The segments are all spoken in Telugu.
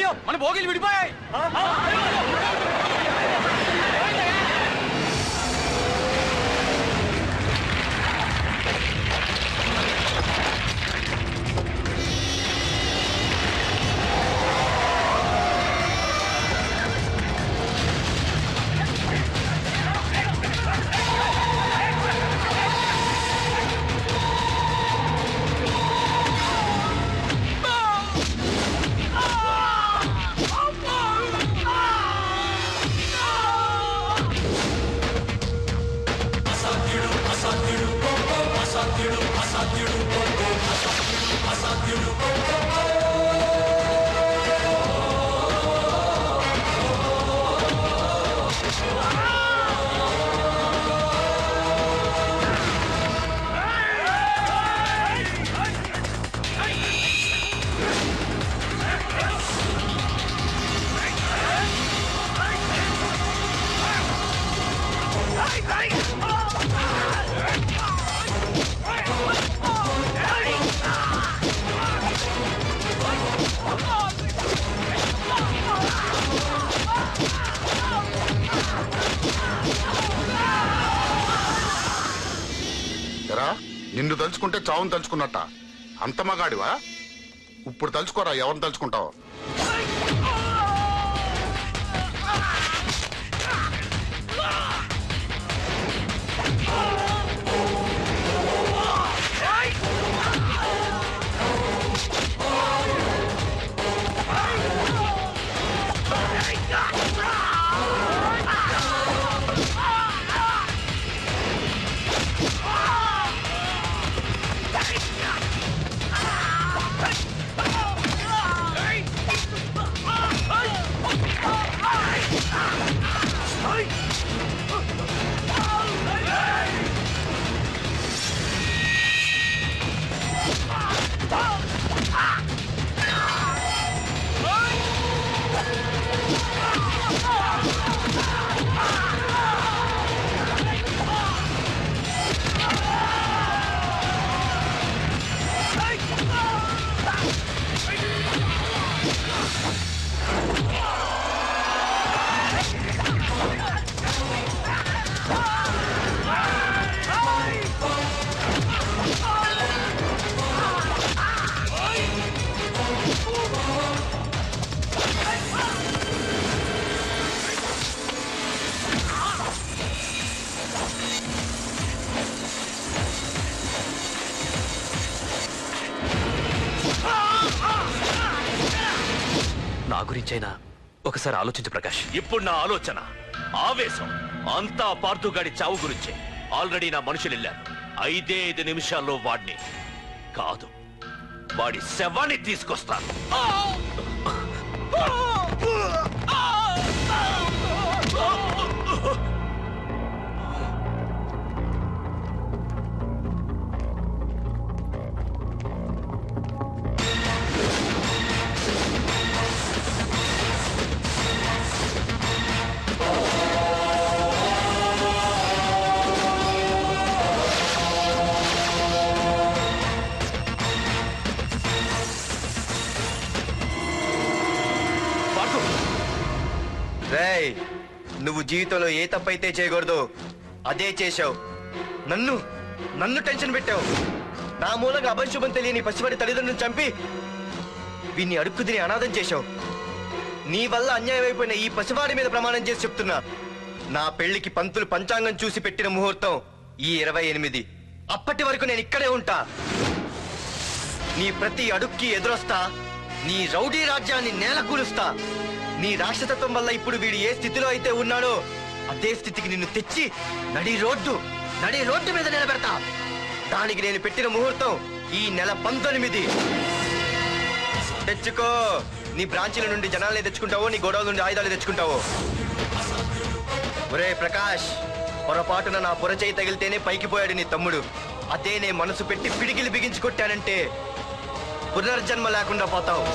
అయ్యో మన భోగిలు విడిపోయాయి. నిన్ను తలుచుకుంటే చావును తలుచుకున్నట్ట. అంత మగాడివా? ఇప్పుడు తలుచుకోరా, ఎవరిని తలుచుకుంటావు? నా గురించైనా ఒకసారి ఆలోచించు ప్రకాష్. ఇప్పుడు నా ఆలోచన, ఆవేశం అంతా పార్థుగాడి చావు గురించే. ఆల్రెడీ నా మనుషులు వెళ్ళారు. 5 నిమిషాల్లో వాడిని కాదు, వాడి శవాన్ని తీసుకొస్తాను. నువ్వు జీవితంలో ఏ తప్పైతే చేయకూడదు అదే చేశావు. నన్ను టెన్షన్ పెట్టావు. నా మూలంగా అభంశుభం తెలియని పసివాడి తల్లిదండ్రులను చంపి వీన్ని అడుక్కు తిని అనాథం చేశావు. నీ వల్ల అన్యాయం అయిపోయిన ఈ పసివాడి మీద ప్రమాణం చేసి చెప్తున్నా, నా పెళ్లికి పంతులు పంచాంగం చూసి పెట్టిన ముహూర్తం ఈ 28. అప్పటి వరకు నేను ఇక్కడే ఉంటా. నీ ప్రతి అడుక్కి ఎదురొస్తా. నీ రౌడీ రాజ్యాన్ని నేలకూలుస్తా. నీ రాక్షసత్వం వల్ల ఇప్పుడు వీడు ఏ స్థితిలో అయితే ఉన్నాడో అదే స్థితికి నిన్ను తెచ్చి నడి రోడ్డు మీద నిలబెడతా. దానికి నేను పెట్టిన ముహూర్తం ఈ నెల 19. తెచ్చుకో. నీ బ్రాంచీల నుండి జనాలే తెచ్చుకుంటావో, నీ గొడవల నుండి ఆయుధాలు తెచ్చుకుంటావో. ఒరే ప్రకాష్, పొరపాటున నా పొరచేయి తగిలితేనే పైకి పోయాడు నీ తమ్ముడు. అదే నే మనసు పెట్టి పిడికిలి బిగించి కొట్టానంటే పునర్జన్మ లేకుండా పోతావు.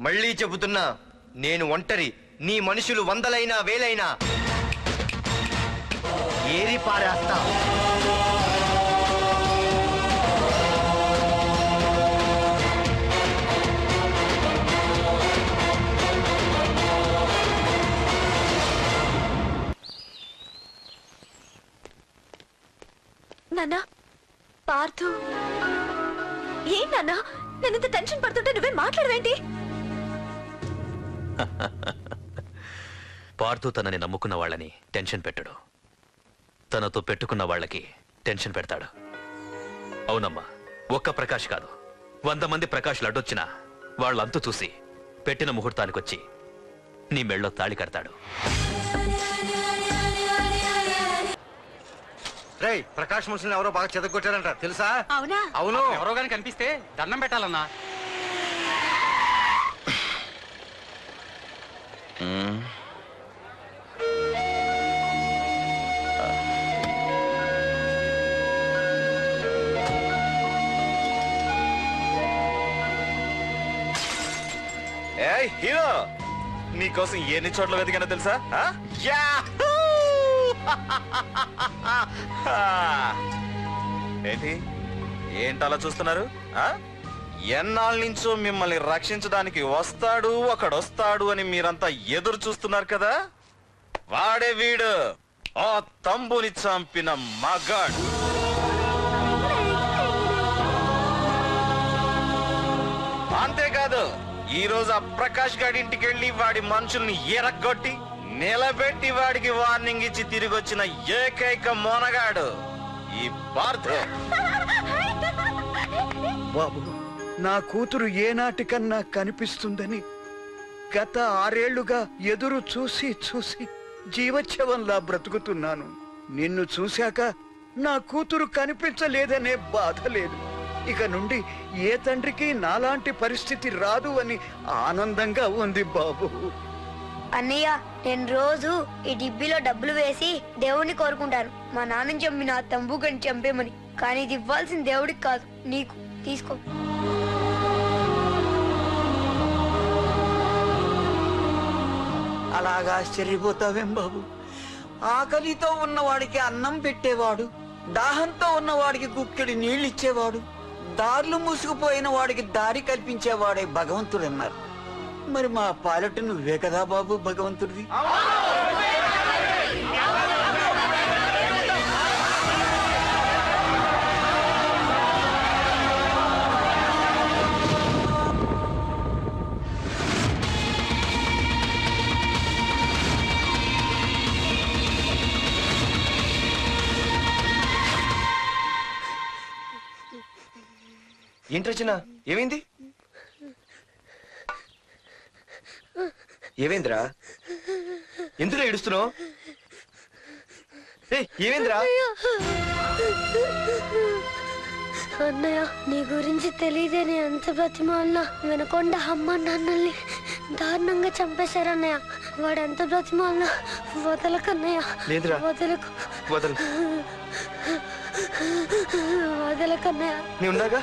మళ్ళీ చెబుతున్నా, నేను ఒంటరి. నీ మనుషులు 100లైనా 1000లైనా ఏరి పారేస్తా. నాన్న పార్థు ఏం నాన్న నేనింత టెన్షన్ పడుతుంటే నువ్వే మాట్లాడవేంటి? పార్థు తనని నమ్ముకున్న వాళ్ళని టెన్షన్ పెట్టడు, తనతో పెట్టుకున్న వాళ్ళకి టెన్షన్ పెడతాడు. అవునమ్మా, ఒక్క ప్రకాష్ కాదు, 100 మంది ప్రకాష్లు అడ్డొచ్చినా వాళ్ళంతు చూసి పెట్టిన ముహూర్తానికొచ్చి నీ మెళ్ళో తాళి కడతాడు. రేయ్, ప్రకాష్ మనుషుల్ని ఎవరో బాగా చెదగొట్టారంట తెలుసా? అవునా? అవును. ఎవరో గాని కనిపిస్తే దండం పెట్టాలన్నా. ఏయ్ హీరో, నీకోసం ఎన్ని చోట్ల వెతికానో తెలుసా? ఏంటి ఏంటలా చూస్తున్నారు? ఎన్నాళ్ళ నుంచో మిమ్మల్ని రక్షించడానికి వస్తాడు ఒకడొస్తాడు అని మీరంతా ఎదురు చూస్తున్నారు కదా, వాడే వీడు, ఆ తంబుని చంపిన మగాడు. అంతేకాదు, ఈ రోజు ఆ ప్రకాష్ గాడి ఇంటికి వెళ్ళి వాడి మనుషుల్ని ఎరగొట్టి నిలబెట్టి వాడికి వార్నింగ్ ఇచ్చి తిరిగి వచ్చిన ఏకైక మోనగాడు ఈ పార్థు. బాబు, నా కూతురు ఏనాటికన్నా కనిపిస్తుందని గత 6 ఏళ్లుగా ఎదురు చూసి చూసి జీవోత్సవంలా బ్రతుకుతున్నాను. నిన్ను చూశాక నా కూతురు కనిపించలేదనే బాధ లేదు. ఇక నుండి ఏ తండ్రికి నాలాంటి పరిస్థితి రాదు అని ఆనందంగా ఉంది బాబు. అన్నయ్య, నేను రోజు ఈ డిబ్బీలో డబ్బులు వేసి దేవుణ్ణి కోరుకుంటాను, మా నాన్నని చంపి నా తంబుకని చంపేమని. కానీ ఇది ఇవ్వాల్సిన దేవుడికి కాదు, నీకు. తీసుకో. అలాగా ఆశ్చర్యపోతావేం బాబు? ఆకలితో ఉన్నవాడికి అన్నం పెట్టేవాడు, దాహంతో ఉన్నవాడికి గుక్కెడి నీళ్ళిచ్చేవాడు, దారులు మూసుకుపోయిన వాడికి దారి కల్పించేవాడే భగవంతుడు అన్నారు. మరి మా పాలెట నువ్వే కదా బాబు భగవంతుడివి. ఏంటి రచన, ఏమైంది? ఏమైందిరా? ఎందుకు ఏడుస్తున్నావు? ఏమైందిరా? అన్నయ్య, నీ గురించి తెలియదని ఎంత బ్రతిమాలినా వినకుండా అమ్మ నాన్నల్ని దారుణంగా చంపేశారన్నయ్య. వాడు ఎంత బ్రతిమాలినా వదలకన్నయ్య. లేదురా, వదలకు. వదలు. వదలకన్నయ్య. నీ ఉండగా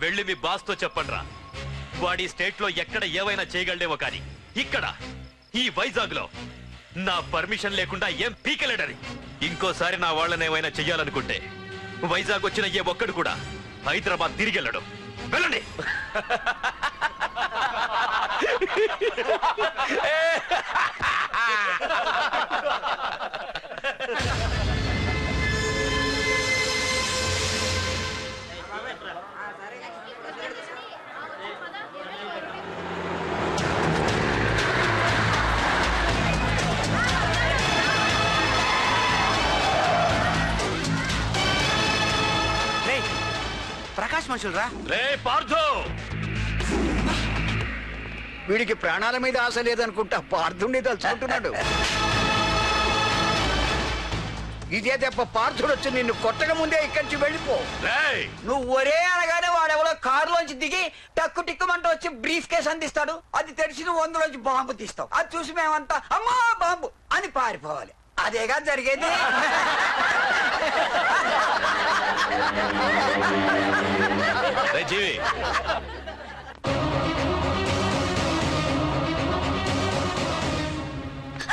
వెళ్ళి మీ బాస్ తో చెప్పండ్రా, వాడి స్టేట్ లో ఎక్కడ ఏవైనా చేయగలడేమో కానీ ఇక్కడ ఈ వైజాగ్ లో నా పర్మిషన్ లేకుండా ఏం పీకలేడని. ఇంకోసారి నా వాళ్ళని ఏమైనా చెయ్యాలనుకుంటే వైజాగ్ వచ్చిన ఏ ఒక్కడు కూడా హైదరాబాద్ తిరిగి వెళ్ళడు. వెళ్ళండి. ప్రకాష్ మనుషులు రా. రే పార్థు, వీడికి ప్రాణాల మీద ఆశ లేదనుకుంటా పార్థుడిని తలుచుకుంటున్నాడు. ఇదే తప్ప పార్థుడు వచ్చి నిన్ను కొట్టక ముందే ఇక్కడి నుంచి వెళ్ళిపో. నువ్వు ఒరే అనగానే వాడెవరో కారులోంచి దిగి టక్కు టిక్కుమంటూ వచ్చి బ్రీఫ్ కేసు అందిస్తాడు. అది తెరిచి నువ్వు అందులోంచి బాంబు తీస్తావు. అది చూసి మేమంతా అమ్మా బాంబు అని పారిపోవాలి. అదేగా జరిగేది. జీవి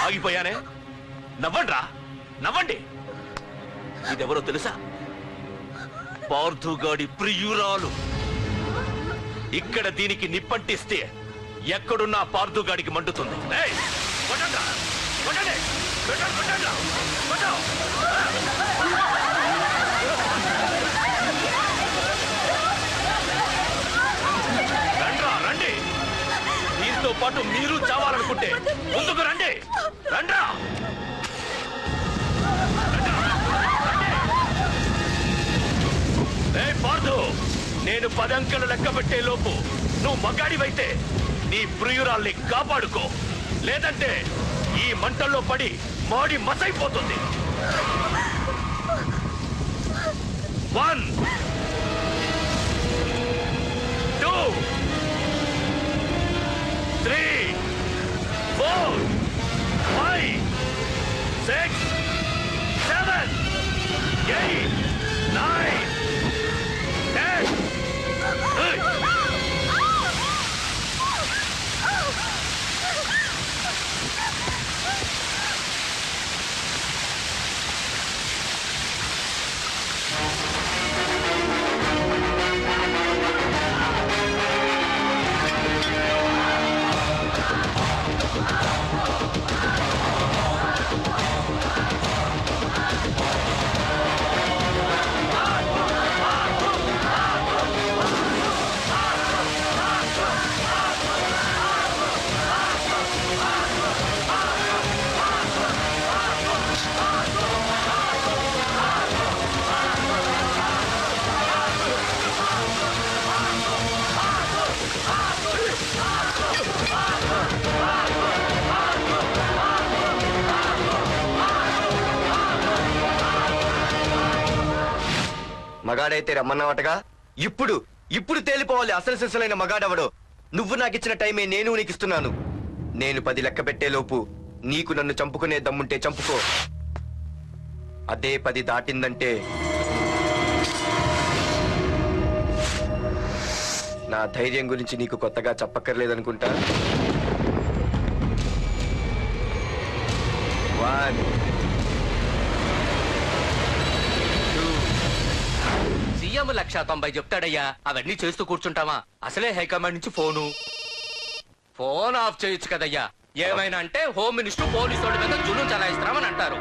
ఆగిపోయానే. నవ్వండి రా, నవ్వండి. ఇదెవరో తెలుసా? పార్థుగాడి ప్రియురాలు. ఇక్కడ దీనికి నిప్పంటిస్తే ఎక్కడున్నా పార్థుగాడికి మండుతుంది. రండి, దీంతో పాటు మీరు చావాలనుకుంటే ముందుకు రండి. రండ్రా. పార్థు, నేను 10 అంకెలు లెక్క పెట్టే లోపు నువ్వు మగాడివైతే నీ ప్రియురాల్ని కాపాడుకో. లేదంటే ఈ మంటల్లో పడి మాడి మసైపోతుంది. 1 2 3 4 5 6 7 8 9 10. మగాడైతే రమ్మన్నవాటగా. ఇప్పుడు ఇప్పుడు తేలిపోవాలి అసలు సిసలైన మగాడవడో. నువ్వు నాకు ఇచ్చిన టైమే నేను నీకు ఇస్తున్నాను. నేను 10 లెక్క పెట్టే లోపు నీకు నన్ను చంపుకునే దమ్ముంటే చంపుకో. అదే 10 దాటిందంటే నా ధైర్యం గురించి నీకు కొత్తగా చెప్పక్కర్లేదనుకుంటా. 1 సీఎం 190 చెప్తాడయ్యా. అవన్నీ చేస్తూ కూర్చుంటావా? అసలే హైకమాండ్ నుంచి ఫోన్ ఆఫ్ చేయొచ్చు కదయ్యా. ఏమైనా అంటే హోమ్ మినిస్టర్ పోలీసు వాళ్ళ మీద జులుం చలాయిస్తామని అంటారు.